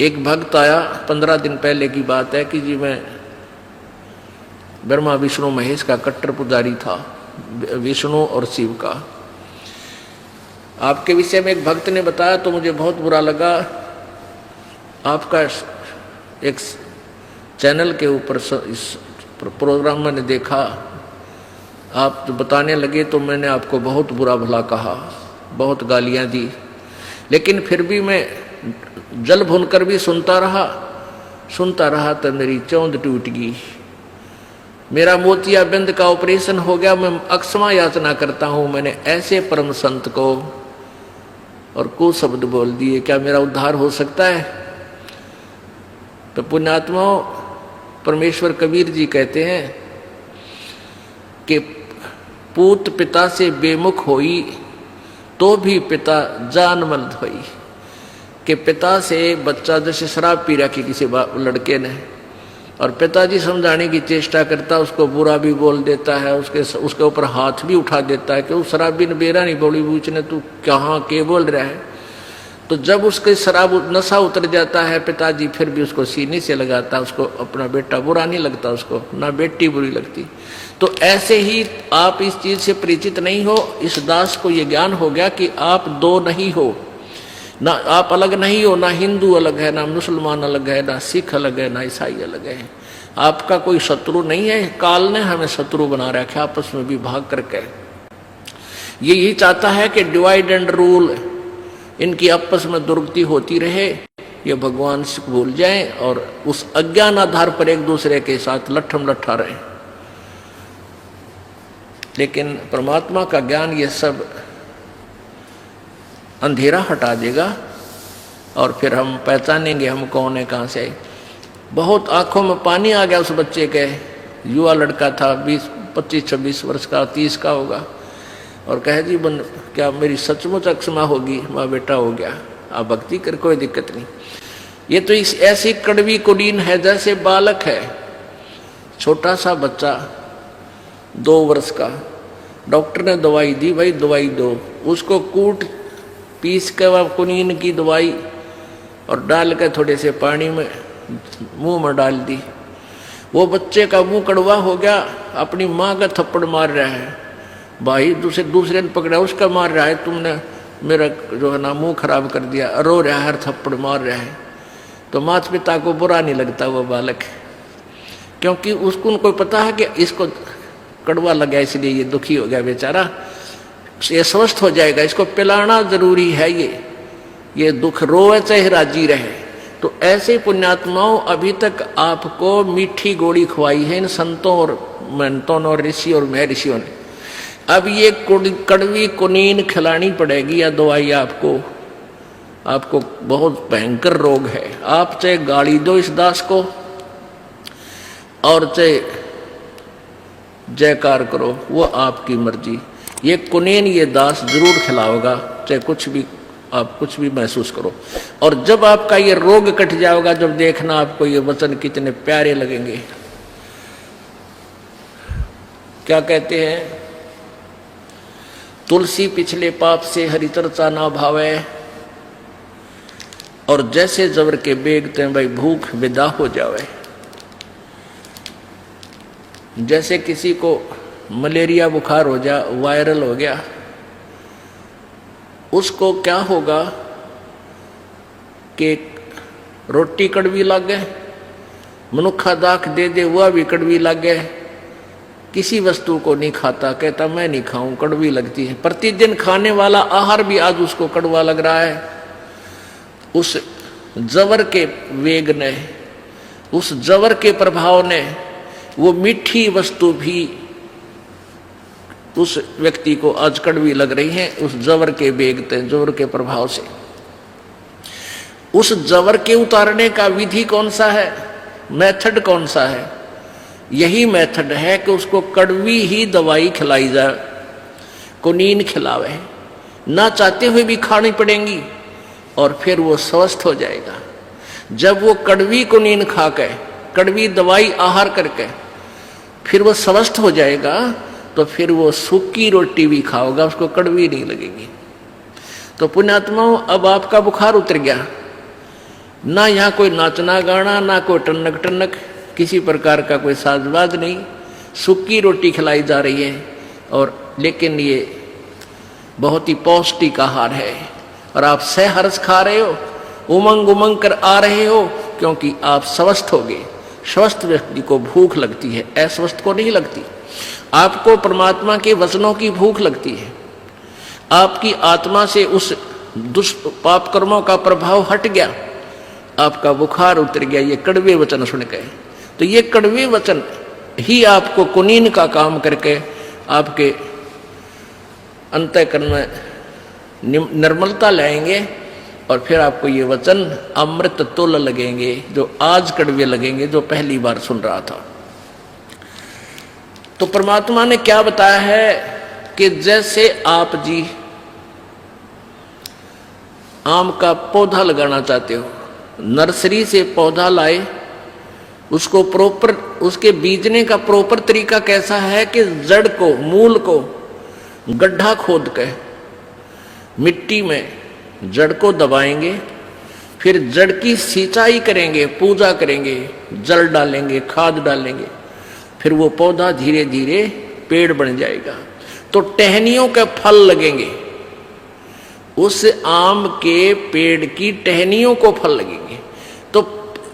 एक भक्त आया, 15 दिन पहले की बात है, कि जी मैं ब्रह्मा विष्णु महेश का कट्टर पुजारी था, विष्णु और शिव का। आपके विषय में एक भक्त ने बताया तो मुझे बहुत बुरा लगा। आपका एक चैनल के ऊपर इस प्रोग्राम मैंने देखा, आप जो बताने लगे तो मैंने आपको बहुत बुरा भला कहा, बहुत गालियां दी, लेकिन फिर भी मैं जल भूनकर भी सुनता रहा तो मेरी चौंध टूट गई। मेरा मोतियाबिंद का ऑपरेशन हो गया, मैं अक्षमा याचना करता हूं। मैंने ऐसे परम संत को और कुछ शब्द बोल दिए, क्या मेरा उद्धार हो सकता है? तो पुण्यात्माओं, परमेश्वर कबीर जी कहते हैं कि पूत पिता से बेमुख होई तो भी पिता जानमंद होई। कि पिता से बच्चा जैसे शराब पी रखी किसी लड़के ने, और पिताजी समझाने की चेष्टा करता, उसको बुरा भी बोल देता है, उसके ऊपर हाथ भी उठा देता है कि उस शराबी ने बेरा नहीं बोली, पूछने तू कहाँ के बोल रहा है। तो जब उसके शराब नशा उतर जाता है, पिताजी फिर भी उसको सीने से लगाता, उसको अपना बेटा बुरा नहीं लगता, उसको ना बेटी बुरी लगती। तो ऐसे ही आप इस चीज से परिचित नहीं हो, इस दास को ये ज्ञान हो गया कि आप दो नहीं हो, ना आप अलग नहीं हो, ना हिंदू अलग है, ना मुसलमान अलग है, ना सिख अलग है, ना ईसाई अलग है। आपका कोई शत्रु नहीं है, काल ने हमें शत्रु बना रखा आपस में विभाग करके। ये यही चाहता है कि डिवाइड एंड रूल, इनकी आपस में दुर्गति होती रहे, ये भगवान से भूल जाएं और उस अज्ञान आधार पर एक दूसरे के साथ लट्ठम लट्ठा रहे। लेकिन परमात्मा का ज्ञान ये सब अंधेरा हटा देगा और फिर हम पहचानेंगे हम कौन है, कहाँ से आए। बहुत आंखों में पानी आ गया उस बच्चे के, युवा लड़का था, 25-26 वर्ष का, 30 का होगा, और कहे जी क्या मेरी सचमुच अक्षमा होगी, माँ बेटा हो गया, आप भक्ति कर, कोई दिक्कत नहीं। ये तो इस ऐसी कड़वी कुलीन है जैसे बालक है, छोटा सा बच्चा 2 वर्ष का। डॉक्टर ने दवाई दी, भाई दवाई दो, उसको कूट पीस के कुनीन की दवाई और डाल के थोड़े से पानी में मुंह में डाल दी। वो बच्चे का मुंह कड़वा हो गया, अपनी माँ का थप्पड़ मार रहा है, भाई दूसरे ने पकड़ा उसका मार रहा है, तुमने मेरा जो है ना मुंह खराब कर दिया, रो रहा है, हर थप्पड़ मार रहा है। तो माता पिता को बुरा नहीं लगता वो बालक, क्योंकि उसको उनको पता है कि इसको कड़वा लगा इसलिए ये दुखी हो गया बेचारा, ये स्वस्थ हो जाएगा, इसको पिलाना जरूरी है, ये दुख रोए चाहे राजी रहे। तो ऐसे पुण्यात्माओं, अभी तक आपको मीठी गोली खुआई है इन संतों और महंतों और ऋषि और महर्षियों ने। अब ये कड़वी कुनीन खिलानी पड़ेगी या दवाई आपको बहुत भयंकर रोग है। आप चाहे गाली दो इस दास को और चाहे जयकार करो, वो आपकी मर्जी। ये कुनीन ये दास जरूर खिलाओगा, चाहे कुछ भी आप कुछ भी महसूस करो। और जब आपका ये रोग कट जाएगा, जब देखना आपको ये वचन कितने प्यारे लगेंगे। क्या कहते हैं, तुलसी पिछले पाप से हरि चर्चा ना भावे, और जैसे जबर के बेगते भाई भूख विदा हो जावे। जैसे किसी को मलेरिया बुखार हो जा, वायरल हो गया, उसको क्या होगा कि रोटी कड़वी लगे, मनुखा दाख दे दे वह भी कड़वी लगे, किसी वस्तु को नहीं खाता, कहता मैं नहीं खाऊं, कड़वी लगती है। प्रतिदिन खाने वाला आहार भी आज उसको कड़वा लग रहा है। उस जवर के वेग ने, उस जवर के प्रभाव ने, वो मीठी वस्तु भी उस व्यक्ति को आज कड़वी लग रही है, उस जवर के बेगते, जवर के प्रभाव से। उस जवर के उतारने का विधि कौन सा है, मेथड कौन सा है? यही मेथड है कि उसको कड़वी ही दवाई खिलाई जाए, कुनीन खिलावे, ना चाहते हुए भी खानी पड़ेंगी, और फिर वो स्वस्थ हो जाएगा। जब वो कड़वी कुनीन खा के, कड़वी दवाई आहार करके फिर वो स्वस्थ हो जाएगा, तो फिर वो सूखी रोटी भी खाओगा, उसको कड़वी नहीं लगेगी। तो पुण्यात्माओं, अब आपका बुखार उतर गया, ना यहाँ कोई नाचना गाना, ना कोई टनक टनक, किसी प्रकार का कोई साजबाज नहीं। सूखी रोटी खिलाई जा रही है और लेकिन ये बहुत ही पौष्टिक आहार है और आप सहर्ष खा रहे हो, उमंग उमंग कर आ रहे हो, क्योंकि आप स्वस्थ हो गए। स्वस्थ व्यक्ति को भूख लगती है, अस्वस्थ को नहीं लगती। आपको परमात्मा के वचनों की भूख लगती है। आपकी आत्मा से उस दुष्ट पाप कर्मों का प्रभाव हट गया, आपका बुखार उतर गया ये कड़वे वचन सुन के। तो ये कड़वे वचन ही आपको कुनीन का काम करके आपके अंतःकरण में निर्मलता लाएंगे और फिर आपको ये वचन अमृत तुल्य लगेंगे, जो आज कड़वे लगेंगे, जो पहली बार सुन रहा था। तो परमात्मा ने क्या बताया है कि जैसे आप जी आम का पौधा लगाना चाहते हो, नर्सरी से पौधा लाए, उसको प्रॉपर, उसके बीजने का प्रॉपर तरीका कैसा है कि जड़ को, मूल को गड्ढा खोद के मिट्टी में जड़ को दबाएंगे, फिर जड़ की सिंचाई करेंगे, पूजा करेंगे, जल डालेंगे, खाद डालेंगे, फिर वो पौधा धीरे धीरे पेड़ बन जाएगा। तो टहनियों के फल लगेंगे, उस आम के पेड़ की टहनियों को फल लगेंगे। तो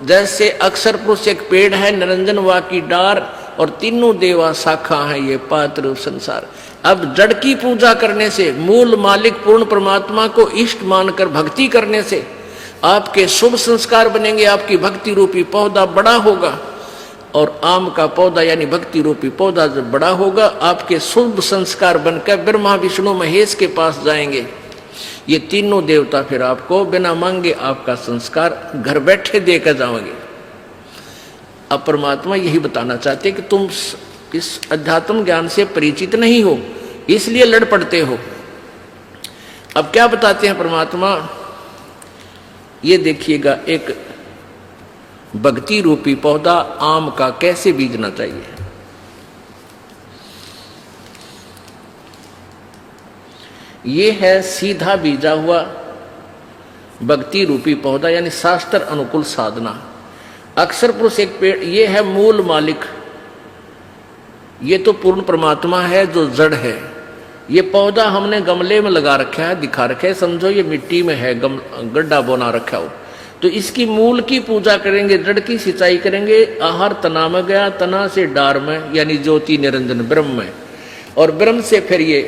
जैसे अक्षर पुरुष एक पेड़ है, निरंजन वा की डार और तीनों देवा शाखा है ये पात्र संसार। अब जड़ की पूजा करने से, मूल मालिक पूर्ण परमात्मा को इष्ट मानकर भक्ति करने से आपके शुभ संस्कार बनेंगे। आपकी भक्ति रूपी पौधा बड़ा होगा और आम का पौधा यानी भक्ति रूपी पौधा जब बड़ा होगा, आपके शुभ संस्कार बनकर ब्रह्मा विष्णु महेश के पास जाएंगे। ये तीनों देवता फिर आपको बिना मांगे आपका संस्कार घर बैठे देकर जाओगे। अब परमात्मा यही बताना चाहते कि तुम इस अध्यात्म ज्ञान से परिचित नहीं हो, इसलिए लड़ पड़ते हो। अब क्या बताते हैं परमात्मा, ये देखिएगा, एक भक्ति रूपी पौधा आम का कैसे बीजना चाहिए। ये है सीधा बीजा हुआ भक्ति रूपी पौधा, यानी शास्त्र अनुकूल साधना। अक्षर पुरुष एक पेड़, ये है मूल मालिक, ये तो पूर्ण परमात्मा है जो जड़ है। ये पौधा हमने गमले में लगा रखा है, दिखा रखा है, समझो ये मिट्टी में है, गड्ढा बोना रखा हो। तो इसकी मूल की पूजा करेंगे, जड़ की सिंचाई करेंगे। आहार तना में गया, तना से डार में यानी ज्योति निरंजन ब्रह्म में, और ब्रह्म से फिर ये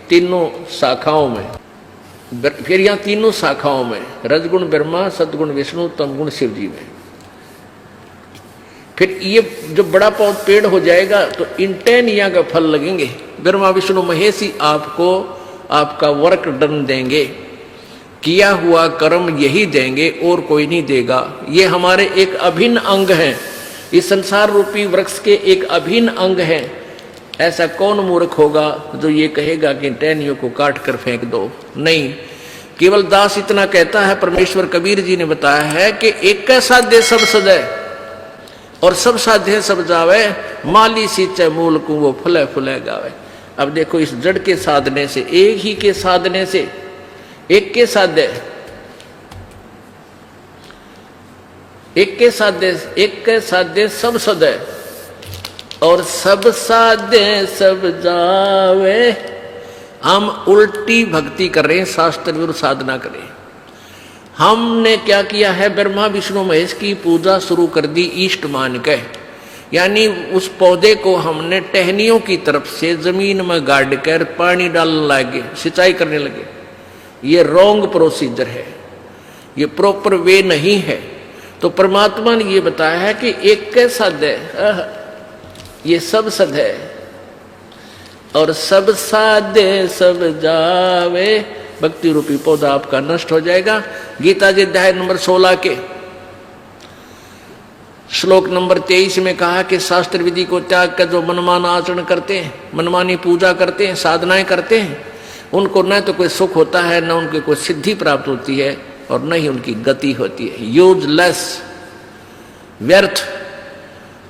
तीनों शाखाओं में, फिर यहाँ तीनों शाखाओं में रजगुण ब्रह्मा, सदगुण विष्णु, तमगुण शिव जी में। फिर ये जो बड़ा पेड़ हो जाएगा तो इन टहनिया का फल लगेंगे। ब्रह्मा विष्णु महेश ही आपको आपका वर्क डन देंगे, किया हुआ कर्म यही देंगे और कोई नहीं देगा। ये हमारे एक अभिन्न अंग हैं, इस संसार रूपी वृक्ष के एक अभिन्न अंग हैं। ऐसा कौन मूर्ख होगा जो ये कहेगा कि टहनियों को काट कर फेंक दो? नहीं, केवल दास इतना कहता है। परमेश्वर कबीर जी ने बताया है कि एक साध्य सब सदै और सब साध्य सब जावे, माली सींचे मूल को वो फुले फुले गावे। अब देखो, इस जड़ के साधने से, एक ही के साधने से, एक के साध्य, एक के साध्य, एक के साध्य सब सदै और सब साध्य सब जावे। हम उल्टी भक्ति कर रहे हैं, शास्त्र विरुद्ध साधना करें। हमने क्या किया है, ब्रह्मा विष्णु महेश की पूजा शुरू कर दी इष्ट मान के, यानी उस पौधे को हमने टहनियों की तरफ से जमीन में गाड़ कर पानी डालने लगे, सिंचाई करने लगे। ये रॉन्ग प्रोसीजर है, ये प्रॉपर वे नहीं है। तो परमात्मा ने ये बताया है कि एक के साध्य, ये सब सद है और सब साध्य सब जावे। भक्ति रूपी पौधा आपका नष्ट हो जाएगा। गीता जी अध्याय नंबर 16 के श्लोक नंबर 23 में कहा कि शास्त्र विधि को त्याग कर जो मनमाना आचरण करते हैं, मनमानी पूजा करते हैं, साधनाएं करते हैं, उनको न तो कोई सुख होता है, न उनकी कोई सिद्धि प्राप्त होती है और न ही उनकी गति होती है। यूजलेस, व्यर्थ।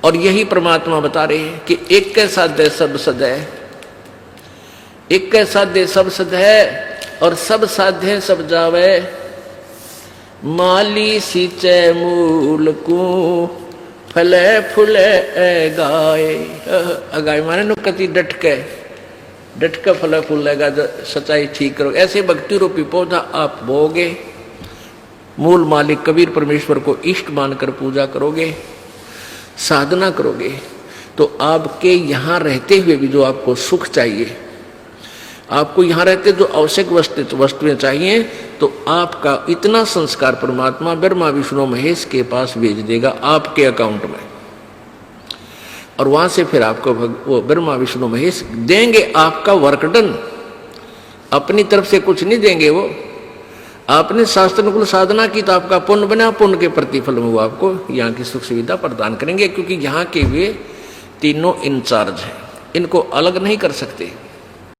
और यही परमात्मा बता रहे हैं कि एक के साध्य सब सद है, एक के साध्य सब सद है और सब साध्य सब जावे। माली सींचे मूल को फले फूले गाए। अगाए माने नु कति डटके फले फूलेगा, सच्चाई ठीक करो। ऐसे भक्ति रूपी पौधा आप बोगे, मूल मालिक कबीर परमेश्वर को इष्ट मानकर पूजा करोगे, साधना करोगे, तो आपके यहाँ रहते हुए भी जो आपको सुख चाहिए, आपको यहाँ रहते जो आवश्यक वस्तुएं चाहिए, तो आपका इतना संस्कार परमात्मा ब्रह्मा विष्णु महेश के पास भेज देगा आपके अकाउंट में। और वहां से फिर आपको वो ब्रह्मा विष्णु महेश देंगे आपका वर्क डन। अपनी तरफ से कुछ नहीं देंगे वो। आपने शास्त्रानुकूल साधना की तो आपका पुण्य बना, पुण्य के प्रतिफल में वो आपको यहाँ की सुख सुविधा प्रदान करेंगे, क्योंकि यहाँ के वे तीनों इंचार्ज हैं, इनको अलग नहीं कर सकते।